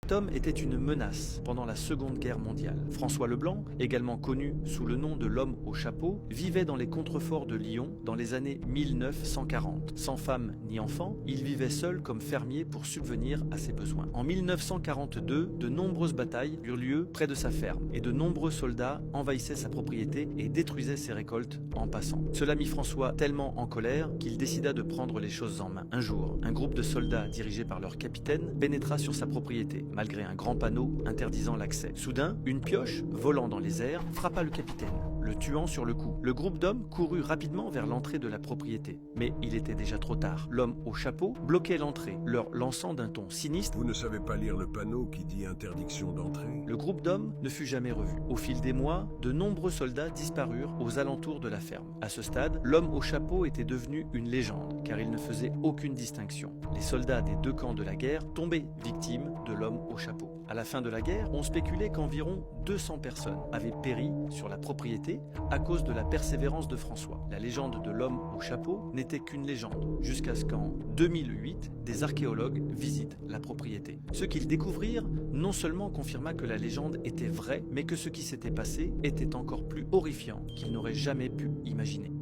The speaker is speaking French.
Cet homme était une menace pendant la Seconde Guerre mondiale. François Leblanc, également connu sous le nom de l'homme au chapeau, vivait dans les contreforts de Lyon dans les années 1940. Sans femme ni enfant, il vivait seul comme fermier pour subvenir à ses besoins. En 1942, de nombreuses batailles eurent lieu près de sa ferme et de nombreux soldats envahissaient sa propriété et détruisaient ses récoltes en passant. Cela mit François tellement en colère qu'il décida de prendre les choses en main. Un jour, un groupe de soldats dirigé par leur capitaine pénétra sur sa propriété, malgré un grand panneau interdisant l'accès. Soudain, une pioche, volant dans les airs, frappa le capitaine, le tuant sur le coup. Le groupe d'hommes courut rapidement vers l'entrée de la propriété. Mais il était déjà trop tard. L'homme au chapeau bloquait l'entrée, leur lançant d'un ton sinistre: Vous ne savez pas lire le panneau qui dit interdiction d'entrée? Le groupe d'hommes ne fut jamais revu. Au fil des mois, de nombreux soldats disparurent aux alentours de la ferme. À ce stade, l'homme au chapeau était devenu une légende, car il ne faisait aucune distinction. Les soldats des deux camps de la guerre tombaient victimes de l'homme au chapeau. À la fin de la guerre, on spéculait qu'environ 200 personnes avaient péri sur la propriété à cause de la persévérance de François. La légende de l'homme au chapeau n'était qu'une légende, jusqu'à ce qu'en 2008, des archéologues visitent la propriété. Ce qu'ils découvrirent non seulement confirma que la légende était vraie, mais que ce qui s'était passé était encore plus horrifiant qu'ils n'auraient jamais pu imaginer.